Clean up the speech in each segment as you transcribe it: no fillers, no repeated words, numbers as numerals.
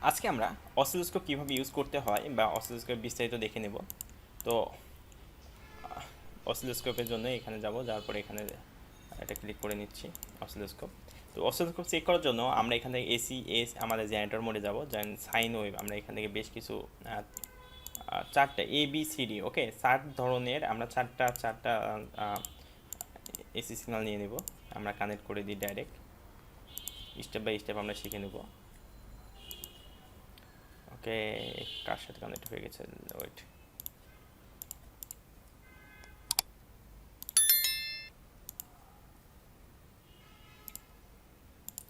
আজকে আমরা অসিলোস্কোপ কীভাবে ইউজ করতে হয় বা অসিলোস্কোপ বিস্তারিত দেখে নেব। তো অসিলোস্কোপের জন্য এখানে যাব, যাওয়ার পরে এখানে এটা ক্লিক করে নিচ্ছি অসিলোস্কোপ। তো অসিলোস্কোপ চেক করার জন্য আমরা এখান থেকে এসি এস আমাদের জেনারেটর মোডে যাব, যেমন সাইন ওয়েভ। আমরা এখান থেকে বেশ কিছু চারটা ABCD, ওকে, 4 ধরনের আমরা চারটা এসি সিগন্যাল নিয়ে নেব। আমরা কানেক্ট করে দিই ডাইরেক্ট, স্টেপ বাই স্টেপ আমরা শিখে নেব। ওকে, কার সাথে কানেক্ট হয়ে গেছে, ওয়েট।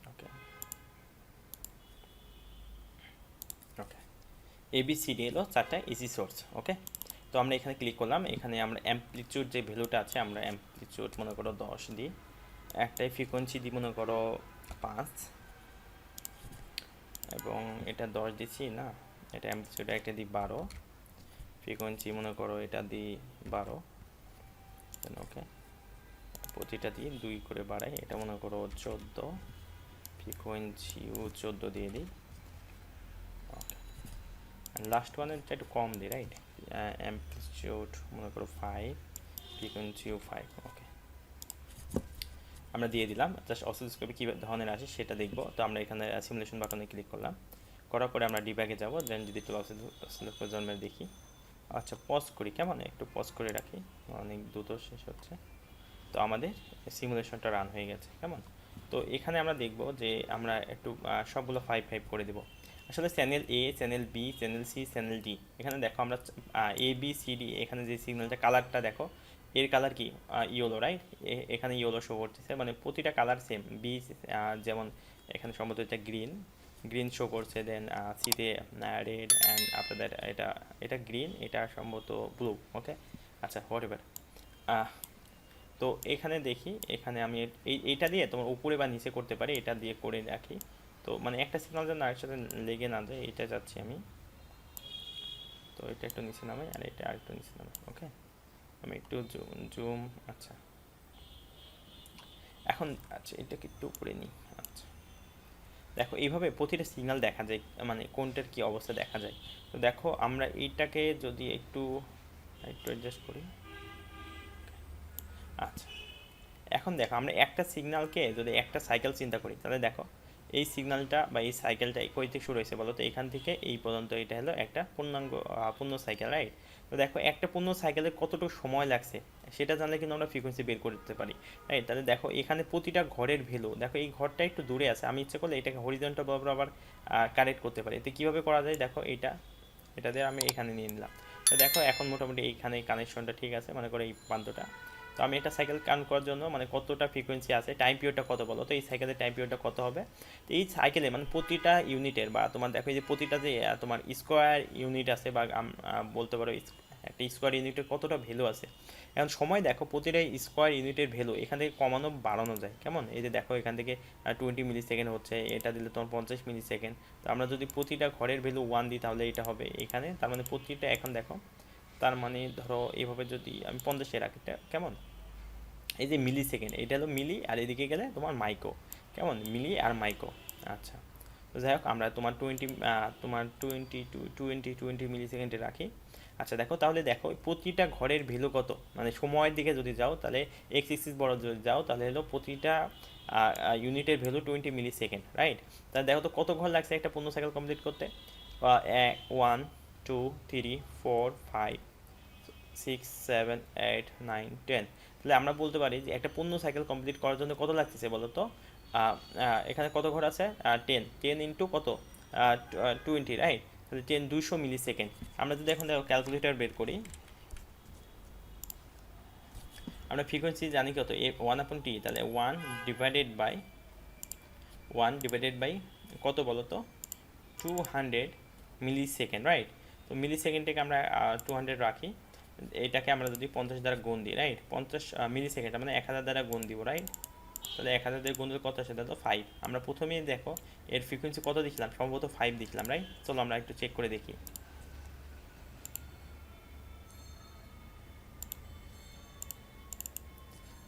ওকে ওকে ABCD হলো 4টা এসি সোর্স। ওকে, তো আমরা এখানে ক্লিক করলাম। এখানে আমরা অ্যাম্পলিটিউড যে ভ্যালুটা আছে, আমরা অ্যাম্পলিটিউড মনে করো 10 দিই, একটাই ফ্রিকোয়েন্সি দিই মনে করো 5, এবং এটা 10 দিচ্ছি না, এটা অ্যাম্পলিটিউড একটা দিই 12, ফ্রিকোয়েন্সি মনে করো এটা দিই 12। ওকে, প্রতিটা দিয়ে 2 করে বাড়াই, এটা মনে করো 14, ফ্রিকোয়েন্সিও 14 দিয়ে দিই। ওকে, লাস্ট ওয়ানেরটা একটু কম দিই, রাইট? অ্যাম্পলিটিউড মনে করো 5, ফ্রিকোয়েন্সিও 5। ওকে, আমরা দিয়ে দিলাম। জাস্ট অসিলোস্কোপে কী ধরনের আসে সেটা দেখব। তো আমরা এখানে সিমুলেশন বাটনে ক্লিক করলাম, করার পরে আমরা ডিব্যাগে যাব, দেন যদি একটু অসিলোস্কোপ জন্মের দেখি। আচ্ছা, পজ করি, কেমন একটু পজ করে রাখি, অনেক দ্রুত শেষ হচ্ছে। তো আমাদের সিমুলেশনটা রান হয়ে গেছে, কেমন। তো এখানে আমরা দেখব যে আমরা একটু সবগুলো 5 করে দেব। আসলে channel A, channel B, channel C, channel D, এখানে দেখো আমরা ABCD, এখানে যে সিগন্যালটা কালারটা দেখো, এর কালার কি ইয়েলো, রাইট? এখানে ইয়েলো শো করতেছে, মানে প্রতিটা কালার সেম। বি যেমন এখানে সম্ভবত এটা গ্রিন শো করছে, দেন সিতে রেড, অ্যান্ড আফটার দ্যাট এটা এটা গ্রিন, এটা সম্ভবত ব্লু। ওকে, আচ্ছা, হোয়াট এভার। তো এখানে দেখি, এখানে আমি এইটা দিয়ে তোমার উপরে বা নিচে করতে পারি, এটা দিয়ে করে রাখি। তো মানে একটা সিগন্যাল যেন আরেকটার সাথে লেগে না যায়, এটা যাচ্ছি আমি। তো এটা একটু নিচে নামে, আর এটা আরেকটু নিচে নামে। ওকে, আমি একটু জুম, আচ্ছা এখন, আচ্ছা এটাকে একটু উপরে নিই। আচ্ছা, দেখো এইভাবে প্রতিটা সিগন্যাল দেখা যায়, মানে কোনটার কি অবস্থা দেখা যায়। তো দেখো আমরা এইটাকে যদি একটু একটু অ্যাডজাস্ট করি। আচ্ছা, এখন দেখো আমরা একটা সিগন্যালকে যদি একটা সাইকেল চিন্তা করি, তাহলে দেখো এই সিগন্যালটা বা এই সাইকেলটা কই থেকে শুরু হয়েছে বলো তো? এখান থেকে এই পর্যন্ত এটা হলো একটা পূর্ণ সাইকেল, রাইট? তো দেখো একটা পূর্ণ সাইকেলের কতটুকু সময় লাগছে সেটা জানলে কিন্তু আমরা ফ্রিকোয়েন্সি বের করতে পারি, রাইট? তাহলে দেখো এখানে প্রতিটা ঘরের ভ্যালু, দেখো এই ঘরটা একটু দূরে আছে, আমি ইচ্ছে করলে এটাকে হরিজন্টাল বরাবর আবার কানেক্ট করতে পারি। এতে কীভাবে করা যায় দেখো, এটা দিয়ে আমি এখানে নিয়ে নিলাম। তো দেখো এখন মোটামুটি এইখানে কানেকশনটা ঠিক আছে, মনে করো এই প্রান্তটা। তো আমি একটা সাইকেল কাউন্ট করার জন্য, মানে কতটা ফ্রিকোয়েন্সি আছে, টাইম পিরিয়ডটা কত বলো তো? এই সাইকেলের টাইম পিরিয়ডটা কত হবে? তো এই সাইকেলে মানে প্রতিটা ইউনিটের, বা তোমার দেখো এই যে প্রতিটা যে তোমার স্কোয়ার ইউনিট আছে, বা বলতে পারো একটা স্কোয়ার ইউনিটের কতটা ভ্যালু আছে। এখন সময় দেখো প্রতিটা স্কোয়ার ইউনিটের ভ্যালু এখান থেকে কমানো বাড়ানো যায়, কেমন। এই যে দেখো এখান থেকে 20 মিলি সেকেন্ড হচ্ছে, এটা দিলে তোমার 50 মিলি সেকেন্ড। তো আমরা যদি প্রতিটা ঘরের ভ্যালু 1 দিই তাহলে এটা হবে এখানে, তার মানে প্রতিটা, এখন দেখো তার মানে ধরো এইভাবে যদি আমি 50-এ রাখি, কেমন। এই যে মিলি সেকেন্ড, এটা হলো মিলি, আর এদিকে গেলে তোমার মাইক্রো, কেমন, মিলি আর মাইক্রো। আচ্ছা, তো যাই হোক আমরা তোমার টোয়েন্টি মিলি সেকেন্ডে রাখি। আচ্ছা দেখো, তাহলে দেখো প্রতিটা ঘরের ভ্যালু কত, মানে সময়ের দিকে যদি যাও তাহলে এক্স এক্সিস বড় যদি যাও তাহলে হলো প্রতিটা ইউনিটের ভ্যালু 20 মিলি সেকেন্ড, রাইট? তাহলে দেখো তো কত ঘর লাগছে একটা পূর্ণ সাইকেল কমপ্লিট করতে। 1, 2, 3, 4, 5, 6, 7, 8, 9, 10। তাহলে আমরা বলতে পারি যে একটা পূর্ণ সাইকেল কমপ্লিট করার জন্য কত লাগতেছে বলো তো? এখানে কত ঘর আছে? 10 ইন্টু কত? 20, রাইট? তাহলে 10 200 মিলি সেকেন্ড। আমরা যদি এখন দেখো ক্যালকুলেটার বের করি, আমরা ফ্রিকোয়েন্সি জানি কত, 1/t, তাহলে 1 ডিভাইডেড বাই কত বলো তো? 200 মিলি সেকেন্ড, রাইট? তো মিলি সেকেন্ডটাকে আমরা 200 রাখি, এটাকে আমরা যদি 50 দ্বারা গুণ দিই, রাইট? 50 মিলি সেকেন্ড মানে 1000 দ্বারা গুণ দিব, রাইট? তাহলে 1000 দিয়ে গুণ দিলে কত আসে? তো 5। আমরা প্রথমেই দেখো এর ফ্রিকোয়েন্সি কত দিছিলাম, সম্ভবত 5 দিছিলাম, রাইট? চলো আমরা একটু চেক করে দেখি।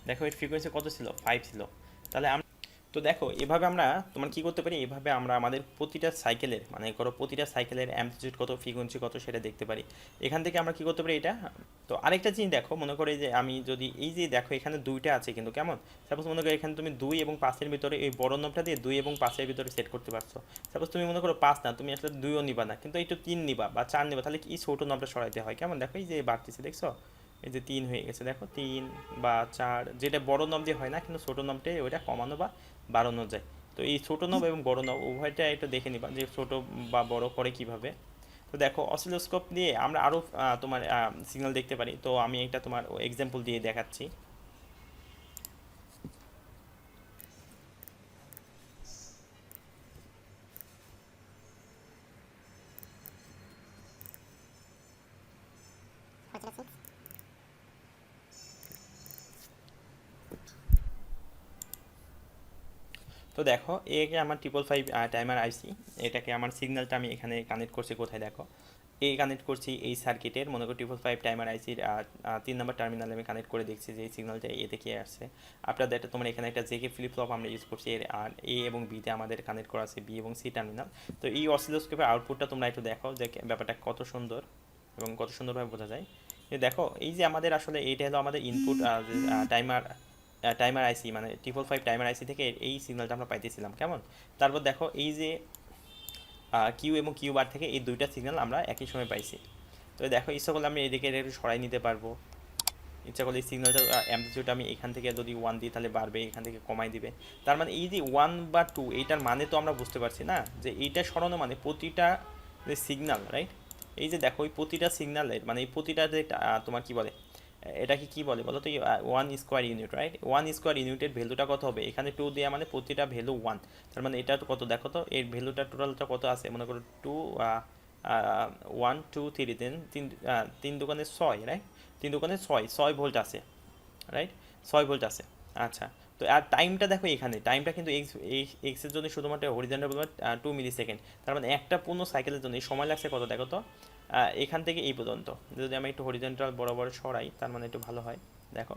দেখো এর ফ্রিকোয়েন্সি কত ছিল? 5 ছিল। তাহলে আমরা তো দেখো এভাবে আমরা তোমার কি করতে পারি, এভাবে আমরা আমাদের প্রতিটা সাইকেলের মানে করো প্রতিটা সাইকেলের অ্যাম্পলিটিউড কত ফ্রিকোয়েন্সি কত সেটা দেখতে পারি। এখান থেকে আমরা কি করতে পারি এটা। তো আরেকটা জিনিস দেখো, মনে করো যে আমি যদি এই যে দেখো এখানে দুইটা আছে কিন্তু কেমন, সাপোজ মনে করো এখানে তুমি 2 এবং 5-এর ভিতরে এই বড় নম্বরটা দিয়ে 2 এবং 5-এর ভিতরে সেট করতে পারছো। সাপোজ তুমি মনে করো 5 না, তুমি আসলে 2ও নিবা না, কিন্তু একটু 3 নিবা বা 4 নিবা, তাহলে কি ছোটো নম্বরটা সরাইতে হয় কেমন, দেখো এই যে বাড়তেছে দেখছো, এই যে 3 হয়ে গেছে দেখো 3 বা 4, যেটা বড় নব দিয়ে হয় না, কিন্তু ছোটো নবটাই ওইটা কমানো বা বাড়ানো যায়। তো এই ছোটো নব এবং বড় নব উভয়টা একটু দেখে নিবা যে ছোটো বা বড় করে কিভাবে। তো দেখো অসিলোস্কোপ দিয়ে আমরা আরও তোমার সিগন্যাল দেখতে পারি। তো আমি একটা তোমার এক্সাম্পল দিয়ে দেখাচ্ছি। তো দেখো একে আমার 555 টাইমার আইসি, এটাকে আমার সিগন্যালটা আমি এখানে কানেক্ট করছি কোথায় দেখো, এই কানেক্ট করছি এই সার্কিটের মনে করি 555 টাইমার আইসির 3 নম্বর টার্মিনালে আমি কানেক্ট করে দেখছি যে এই সিগন্যালটা এতে কি আসছে। আপনাদের এটা তোমার এখানে একটা জেকে ফ্লিপ ফ্লপ আমরা ইউজ করছি, এর আর এ এবং বিতে আমাদের কানেক্ট করা আছে বি এবং সি টার্মিনাল। তো এই অসিলোস্কোপের আউটপুটটা তোমরা একটু দেখো যে ব্যাপারটা কত সুন্দর এবং কত সুন্দরভাবে বোঝা যায়। দেখো এই যে আমাদের আসলে এইটা হলো আমাদের ইনপুট টাইমার টাইমার আইসি মানে 555 টাইমার আইসি থেকে এই সিগন্যালটা আমরা পাইতেছিলাম কেমন। তারপর দেখো এই যে কিউ এবং কিউ বার থেকে এই দুইটা সিগন্যাল আমরা একই সময় পাইছি। তো দেখো ইচ্ছা করলে আমি এদিকে একটু সরাই নিতে পারবো, ইচ্ছা করলে এই সিগন্যালটা অ্যাম্পলিটিউড আমি এখান থেকে যদি 1 দিই তাহলে বাড়বে, এখান থেকে কমাই দিবে। তার মানে এই যে 1 বা 2 এইটার মানে তো আমরা বুঝতে পারছি না যে এইটা সরানো মানে প্রতিটা যে সিগন্যাল রাইট, এই যে দেখো এই প্রতিটা সিগন্যালের মানে এই প্রতিটা যে তোমার কি বলে এটাকে কি বলে বলো তো, 1 স্কোয়ার ইউনিট রাইট, 1 স্কোয়ার ইউনিটের ভ্যালুটা কত হবে, এখানে 2 দেওয়া মানে প্রতিটা ভ্যালু 1। তার মানে এটা কত দেখো তো, এর ভ্যালুটা টোটালটা কত আছে মনে করো 2 1 2 3 তিন দোকানে 6 রাইট, 3 দোকানে 6 ভোল্ট আছে রাইট, 6 ভোল্ট আছে। আচ্ছা, তো আর টাইমটা দেখো এখানে টাইমটা কিন্তু এক্সের জন্য শুধুমাত্র হরিজন্টাল বলবো 2 মিলি সেকেন্ড। তার মানে একটা পূর্ণ সাইকেলের জন্য সময় লাগছে কত দেখো তো, এখান থেকে এই পর্যন্ত যদি আমি একটু হরিজন্টাল বরাবর সরাই তার মানে একটু ভালো হয়। দেখো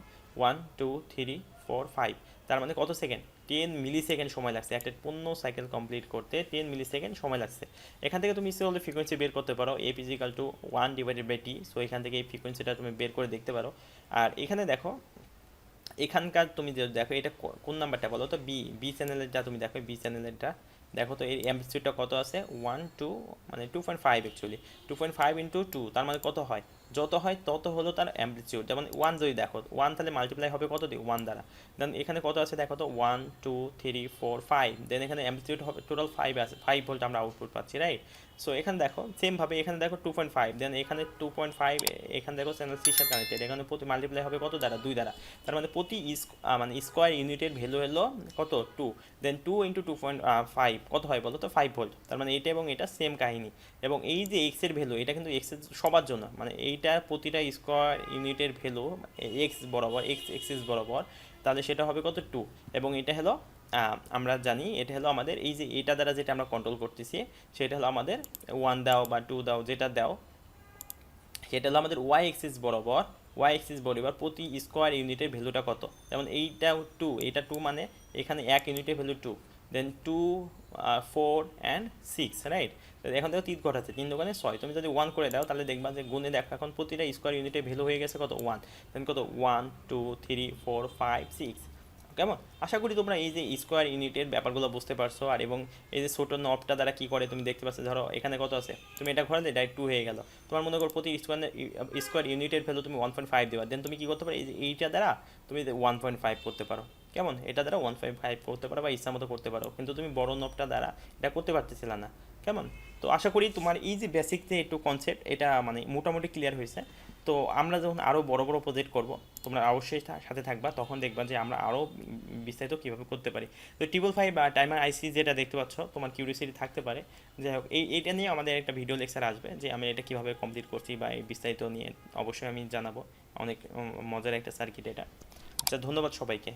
1 2 3 4 5, তার মানে কত সেকেন্ড, 10 মিলি সেকেন্ড সময় লাগছে একটা পূর্ণ সাইকেল কমপ্লিট করতে, 10 মিলি সেকেন্ড সময় লাগছে। এখান থেকে তুমি ইচ্ছে হলে ফ্রিকোয়েন্সি বের করতে পারো, এ ইজিক্যাল টু 1/t। সো এখান থেকে এই ফ্রিকোয়েন্সিটা তুমি বের করে দেখতে পারো। আর এখানে দেখো এখানকার তুমি যে দেখো এটা কোন নাম্বারটা বলো তো, বি বি চ্যানেলেরটা তুমি দেখো, বি চ্যানেলেরটা দেখো তো এর অ্যাম্পলিটিউডটা কত আছে 1 2 মানে 2.5 অ্যাকচুয়ালি 2.5 ইন্টু 2, তার মানে কত হয়, যত হয় তত হলো তার অ্যাম্পলিটিউড। যেমন 1 যদি দেখো 1 তাহলে মাল্টিপ্লাই হবে কত দিয়ে 1 দ্বারা, দেন এখানে কত আছে দেখো তো 1 2 3 4 5, দেন এখানে অ্যাম্পলিটিউড হবে টোটাল 5 আছে, 5 ভোল্ট আমরা আউটপুট পাচ্ছি রাইট। সো এখানে দেখো সেমভাবে এখানে দেখো 2.5, দেন এখানে 2.5, এখানে দেখো চ্যানেল সি সাথে কানেক্টেড, এখানে প্রতি মাল্টিপ্লাই হবে কত দ্বারা 2 দ্বারা। তার মানে প্রতি মানে স্কোয়ার ইউনিটের ভ্যালু হলো কত 2, দেন 2 ইন্টু 2.5 কত হয় বলো তো 5 ভোল্ট। তার মানে এইটা এবং এটা সেম কাহিনী। এবং এই যে এক্সের ভ্যালু এটা কিন্তু এক্সের সবার জন্য, মানে এইটা প্রতিটা স্কোয়ার ইউনিটের ভ্যালু এক্স বরাবর এক্স এক্সিস বরাবর, তাহলে সেটা হবে কত 2। এবং এটা হলো আমরা জানি এটা হলো আমাদের এই যে এটা দ্বারা যেটা আমরা কন্ট্রোল করতেছি সেটা হলো আমাদের 1 দাও বা 2 দাও যেটা দাও, সেটা হলো আমাদের ওয়াই এক্সিস বরাবর প্রতি স্কোয়ার ইউনিটের ভ্যালুটা কত। যেমন এইটা 2, এইটা 2 মানে এখানে এক ইউনিটের ভ্যালু 2, দেন 2 4 অ্যান্ড 6 রাইট। তো এখন দেখো 3 ঘটাচ্ছে 3 দোকানে 6, তুমি যদি 1 করে দাও তাহলে দেখবা যে গুণে দেখো এখন প্রতিটা স্কোয়ার ইউনিটের ভ্যালু হয়ে গেছে কত 1, দেন কত 1 2 3 4 5 6 কেমন। আশা করি তোমরা এই যে স্কোয়ার ইউনিটের ব্যাপারগুলো বুঝতে পারছো। আর এবং এই যে ছোটো নবটা দ্বারা কী করে তুমি দেখতে পাচ্ছ, ধরো এখানে কত আছে তুমি এটা ঘোরালে ডাইরেক্ট 2 হয়ে গেল, তোমার মনে করো প্রতি স্কোয়ার ইউনিটের ভ্যালু তুমি 1.5 দেবা, দেন তুমি কী করতে পারো এই যে এইটা দ্বারা তুমি 1.5 করতে পারো কেমন, এটা দ্বারা 1.5 করতে পারো বা ইচ্ছা মতো করতে পারো, কিন্তু তুমি বড় নবটা দ্বারা এটা করতে পারতেছিল না কেমন। তো আশা করি তোমার এই যে বেসিক যে একটু কনসেপ্ট এটা মানে মোটামুটি ক্লিয়ার হয়েছে। তো আমরা যখন আরও বড় বড় প্রজেক্ট করব তোমরা অবশ্যই সাথে থাকবা, তখন দেখবা যে আমরা আরও বিস্তারিত কীভাবে করতে পারি। তো 555 বা টাইমার আইসি যেটা দেখতে পাচ্ছ তোমার কিউরিওসিটি থাকতে পারে, যাই হোক এইটা নিয়ে আমাদের একটা ভিডিও লেকচার আসবে যে আমি এটা কীভাবে কমপ্লিট করছি বা এই বিস্তারিত নিয়ে অবশ্যই আমি জানাবো। অনেক মজার একটা সার্কিট এটা। আচ্ছা, ধন্যবাদ সবাইকে।